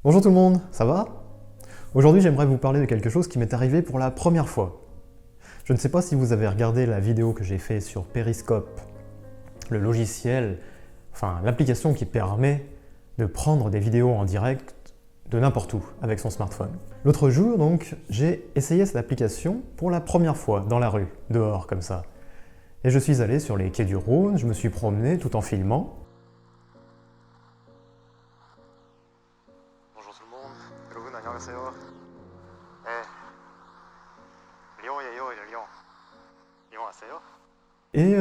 Bonjour tout le monde, ça va? Aujourd'hui j'aimerais vous parler de quelque chose qui m'est arrivé pour la première fois. Je ne sais pas si vous avez regardé la vidéo que j'ai faite sur Periscope, le logiciel, enfin l'application qui permet de prendre des vidéos en direct de n'importe où avec son smartphone. L'autre jour donc, j'ai essayé cette application pour la première fois dans la rue, dehors comme ça. Et je suis allé sur les quais du Rhône, je me suis promené tout en filmant. Bonjour tout le monde. 여러분 안녕하세요. 네. 리옹이에요, 리옹. 리옹 아세요? Et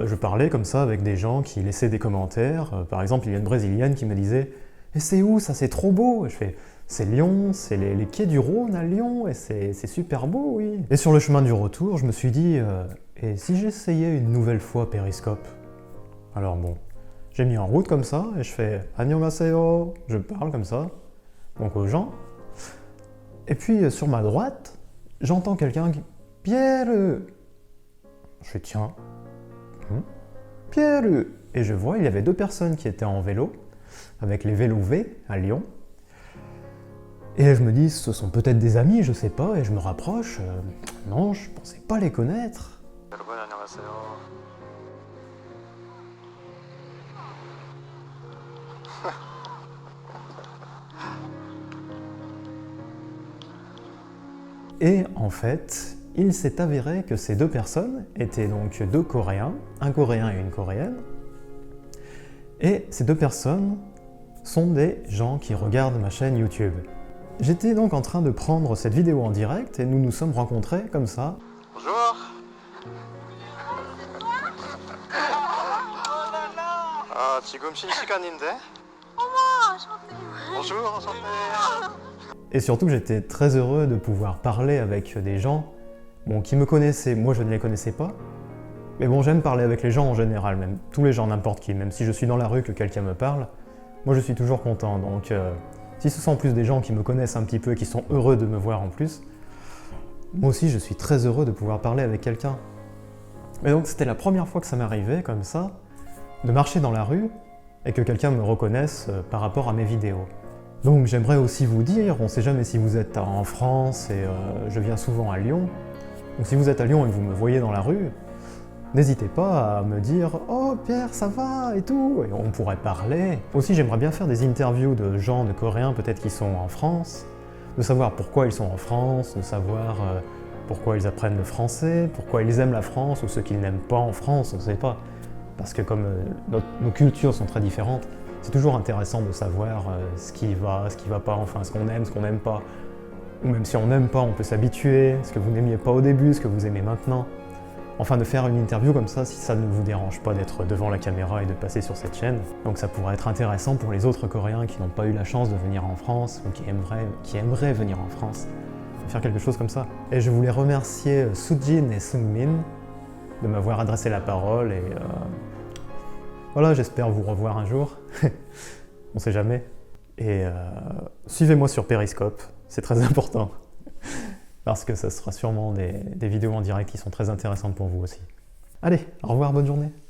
je parlais comme ça avec des gens qui laissaient des commentaires. Par exemple, il y a une Brésilienne qui me disait « Et c'est où ça? C'est trop beau !» Et je fais « C'est Lyon, c'est les quais du Rhône à Lyon, et c'est super beau, oui !» Et sur le chemin du retour, je me suis dit « Et si j'essayais une nouvelle fois Periscope ?» Alors bon, j'ai mis en route comme ça, et je fais « Annyeonghaseyo !» Je parle comme ça, donc aux gens. Et puis sur ma droite, j'entends quelqu'un qui « Pierre !» Je fais « Tiens, Pierre !» Et je vois, il y avait deux personnes qui étaient en vélo, avec les vélos V à Lyon. Et je me dis, ce sont peut-être des amis, je sais pas, et je me rapproche. Non, je pensais pas les connaître. 여러분 안녕하세요. Et en fait, il s'est avéré que ces deux personnes étaient donc deux Coréens, un Coréen et une Coréenne. Et ces deux personnes sont des gens qui regardent ma chaîne YouTube. J'étais donc en train de prendre cette vidéo en direct et nous nous sommes rencontrés comme ça. Bonjour. 아, 지금 쉰 시간인데? Bonjour, enchanté. Et surtout, j'étais très heureux de pouvoir parler avec des gens qui me connaissaient. Moi, je ne les connaissais pas. Mais bon, j'aime parler avec les gens en général, même tous les gens, n'importe qui. Même si je suis dans la rue, que quelqu'un me parle, moi je suis toujours content. Donc, si ce sont en plus des gens qui me connaissent un petit peu et qui sont heureux de me voir en plus, moi aussi je suis très heureux de pouvoir parler avec quelqu'un. Et donc, c'était la première fois que ça m'arrivait comme ça, de marcher dans la rue et que quelqu'un me reconnaisse par rapport à mes vidéos. Donc j'aimerais aussi vous dire, on ne sait jamais si vous êtes en France et je viens souvent à Lyon. Donc si vous êtes à Lyon et que vous me voyez dans la rue, n'hésitez pas à me dire « Oh Pierre, ça va ?» et tout, et on pourrait parler. Aussi j'aimerais bien faire des interviews de gens, de Coréens peut-être qui sont en France, de savoir pourquoi ils sont en France, de savoir pourquoi ils apprennent le français, pourquoi ils aiment la France ou ce qu'ils n'aiment pas en France, on ne sait pas. Parce que comme nos cultures sont très différentes, c'est toujours intéressant de savoir ce qui va pas, enfin ce qu'on aime, ce qu'on n'aime pas. Ou même si on n'aime pas, on peut s'habituer, ce que vous n'aimiez pas au début, ce que vous aimez maintenant. Enfin, de faire une interview comme ça, si ça ne vous dérange pas d'être devant la caméra et de passer sur cette chaîne. Donc ça pourrait être intéressant pour les autres Coréens qui n'ont pas eu la chance de venir en France, ou qui aimeraient venir en France, de faire quelque chose comme ça. Et je voulais remercier Sujin et Seungmin de m'avoir adressé la parole et voilà, j'espère vous revoir un jour. On sait jamais. Et suivez-moi sur Periscope, c'est très important. Parce que ça sera sûrement des vidéos en direct qui sont très intéressantes pour vous aussi. Allez, au revoir, bonne journée.